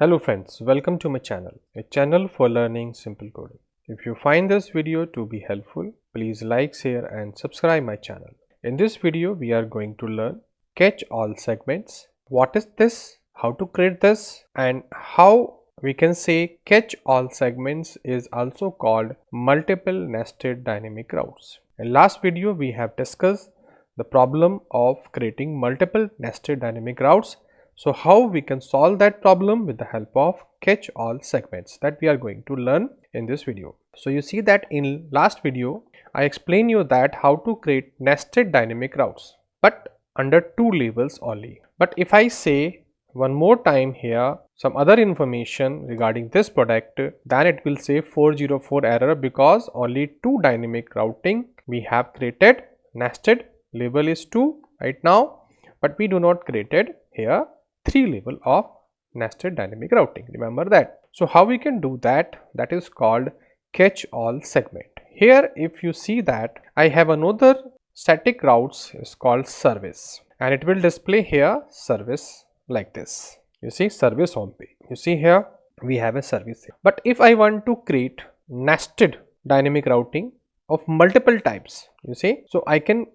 Hello friends, welcome to my channel, a channel for learning simple coding. If you find this video to be helpful, please like, share and subscribe my channel. In this video, we are going to learn catch all segments. What is this? How to create this? And how we can say catch all segments is also called multiple nested dynamic routes. In last video, we have discussed the problem of creating multiple nested dynamic routes. So how we can solve that problem with the help of catch all segments that we are going to learn in this video. So you see that in last video I explained you that how to create nested dynamic routes, but under two levels only. But if I say one more time here some other information regarding this product, then it will say 404 error because only two dynamic routing we have created. Nested level is 2 right now, but we do not created here 3 level of nested dynamic routing. Remember that. So how we can do that? That is called catch all segment. Here if you see that I have another static routes is called service, and it will display here service like this. You see service home page. You see here we have a service here. But if I want to create nested dynamic routing of multiple types, you see, so I can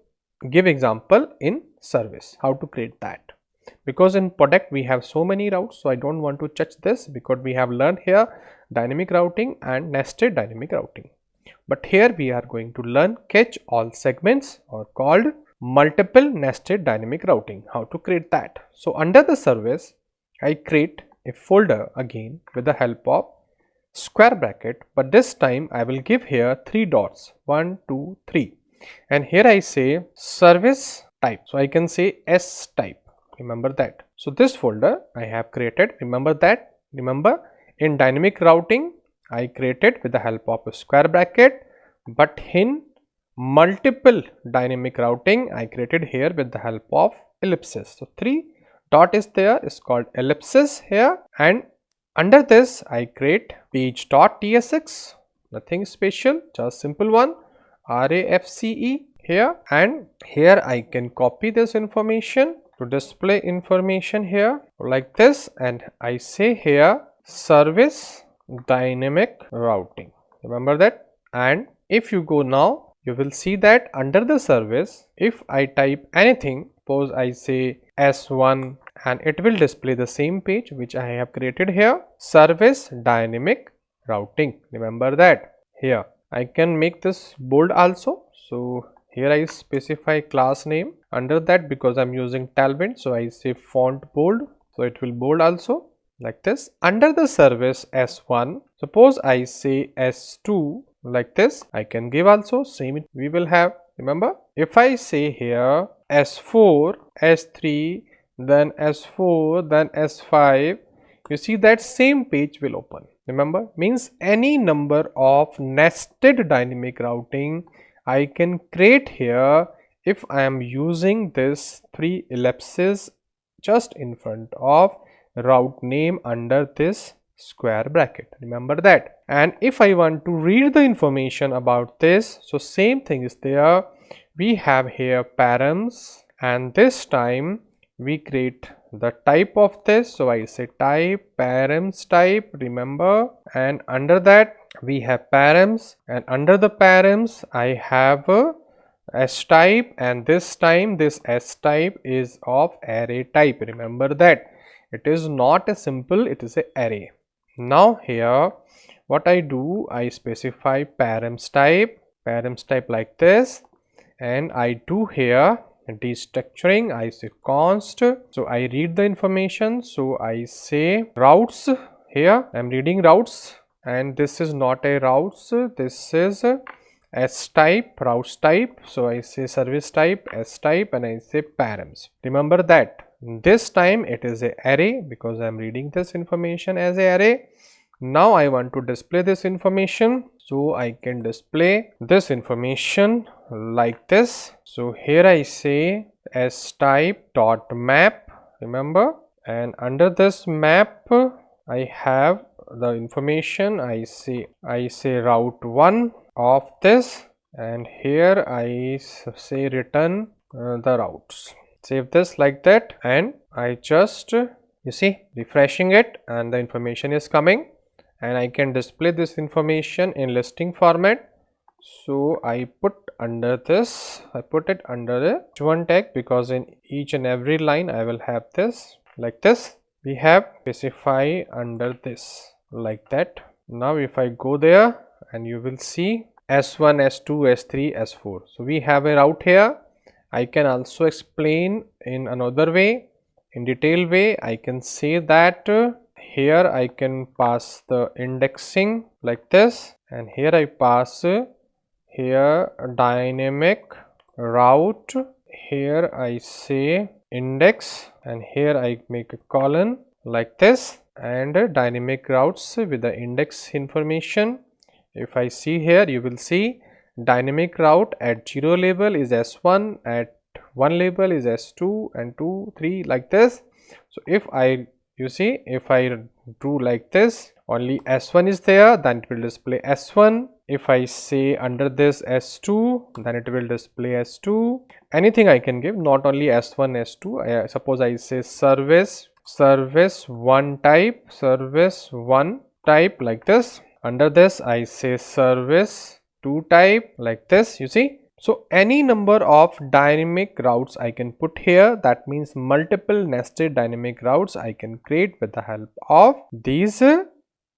give example in service how to create that. Because in product we have so many routes, so I don't want to touch this because we have learned here dynamic routing and nested dynamic routing. But here we are going to learn catch all segments or called multiple nested dynamic routing, how to create that. So under the service I create a folder again with the help of square bracket, but this time I will give here 3 dots 1 2 3, and here I say service type, so I can say S type. Remember that. So this folder I have created. Remember that. Remember in dynamic routing I created with the help of a square bracket, but in multiple dynamic routing I created here with the help of ellipses. So 3 dot is there, is called ellipsis here, and under this I create page.tsx, nothing special, just simple one, RAFCE here, and here I can copy this information to display information here like this, and I say here service dynamic routing. Remember that. And if you go now, you will see that under the service if I type anything, suppose I say S1, and it will display the same page which I have created here, service dynamic routing. Remember that. Here I can make this bold also. So here I specify class name under that because I'm using Tailwind, so I say font bold, so it will bold also like this. Under the service S1, suppose I say S2 like this, I can give also same we will have. Remember, if I say here S4, S3, then S4, then S5, you see that same page will open. Remember, means any number of nested dynamic routing I can create here if I am using this 3 ellipses just in front of route name under this square bracket. Remember that. And if I want to read the information about this, so same thing is there. We have here params, and this time we create the type of this, so I say type params type. Remember, and under that we have params, and under the params I have S type, and this time this S type is of array type. Remember that it is not a simple, it is a array. Now here what I do, I specify params type like this, and I do here destructuring, I say const, so I read the information, so I say routes. Here I am reading routes, and this is not a routes, this is S type, routes type, so I say service type S type, and I say params. Remember that this time it is a array because I am reading this information as a array. Now I want to display this information, so I can display this information like this. So here I say S type dot map. Remember, and under this map I have the information. I say route 1 of this, and here I say return the routes. Save this like that, and I just You see, refreshing it and the information is coming, and I can display this information in listing format. So I put under this, I put it under the h1 tag, because in each and every line I will have this like this. We have specify under this like that. Now if I go there, and you will see S1, S2, S3, S4. So we have a route here. I can also explain in another way, in detailed way. I can say that here I can pass the indexing like this, and here I pass here dynamic route. Here I say index, and here I make a colon like this, and dynamic routes with the index information. If I see here, you will see dynamic route at 0 label is S1, at 1 label is S2, and 2, 3 like this. So if I, you see, if I do like this, only S1 is there, then it will display S1. If I say under this S2, then it will display S2. Anything I can give, not only S1, S2. Suppose I say service 1 type, service 1 type like this. Under this I say service 2 type like this, you see. So any number of dynamic routes I can put here. That means multiple nested dynamic routes I can create with the help of these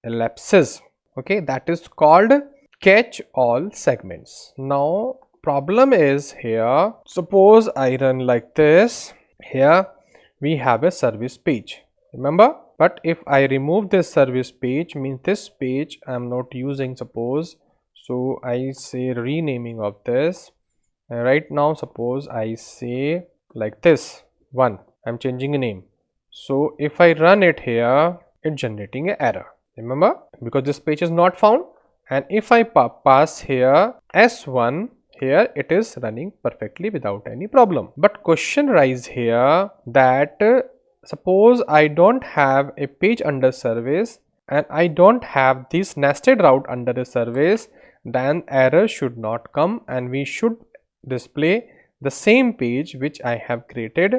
ellipses. Okay, that is called catch all segments. Now problem is here, suppose I run like this. Here we have a service page, remember. But if I remove this service page, means this page I am not using, suppose. So I say renaming of this, and right now suppose I say like this one, I'm changing a name. So if I run it here, it's generating an error, remember, because this page is not found. And if I pass here S1, here it is running perfectly without any problem. But question rise here that suppose I don't have a page under service, and I don't have this nested route under the service, then error should not come, and we should display the same page which I have created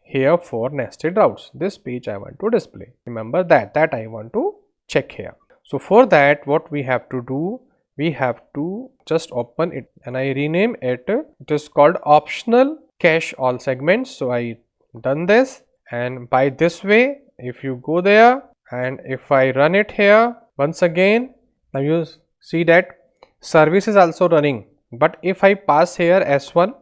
here for nested routes. This page I want to display. Remember that I want to check here. So for that, what we have to do, we have to just open it, and I rename it. It is called optional cache all segments. So I done this, and by this way, if you go there and if I run it here once again, now you see that service is also running. But if I pass here S1,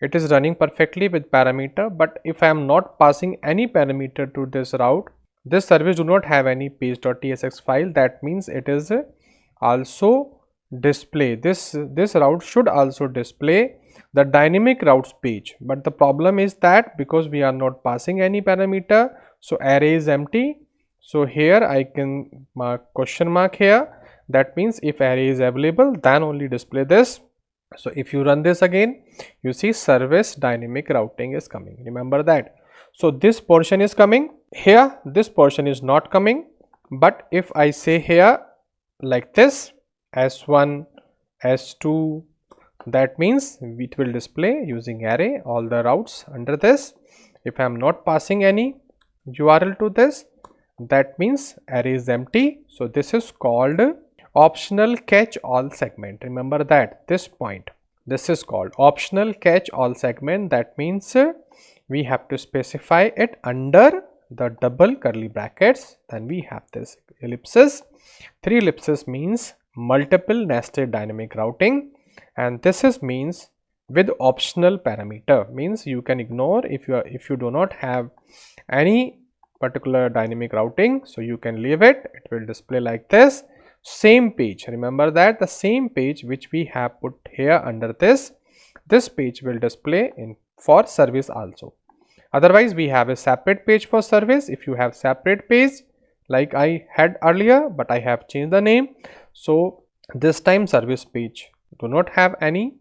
it is running perfectly with parameter. But if I am not passing any parameter to this route, this service do not have any page.tsx file. That means it is also display this route should also display the dynamic routes page. But the problem is that because we are not passing any parameter, so array is empty. So here I can mark question mark here. That means if array is available, then only display this. So if you run this again, you see service dynamic routing is coming. Remember that. So this portion is coming here, this portion is not coming. But if I say here like this S1, S2, that means it will display using array all the routes under this. If I am not passing any URL to this, that means array is empty. So this is called optional catch all segment. Remember that this point, this is called optional catch all segment. That means we have to specify it under the double curly brackets. Then we have this ellipses. 3 ellipses means multiple nested dynamic routing, and this is means with optional parameter, means you can ignore if you do not have any particular dynamic routing, so you can leave it. It will display like this. Same page, remember that the same page which we have put here under this page will display in for service also. Otherwise we have a separate page for service. If you have separate page like I had earlier, but I have changed the name, so this time service page do not have any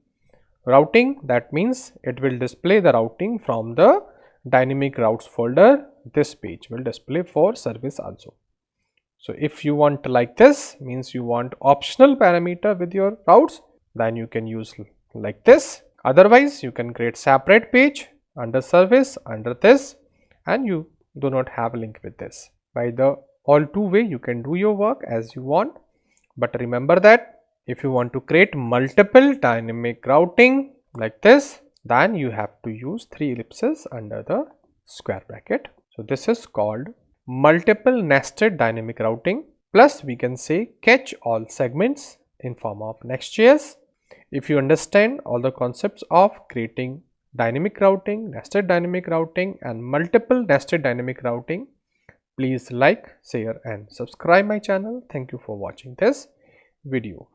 routing. That means it will display the routing from the dynamic routes folder. This page will display for service also. So if you want like this, means you want optional parameter with your routes, then you can use like this. Otherwise you can create separate page under service under this, and you do not have a link with this. By the all two way, you can do your work as you want, but remember that if you want to create multiple dynamic routing like this, then you have to use 3 ellipses under the square bracket. So this is called multiple nested dynamic routing, plus we can say catch all segments in form of Next.js. If you understand all the concepts of creating dynamic routing, nested dynamic routing and multiple nested dynamic routing, please like, share and subscribe my channel. Thank you for watching this video.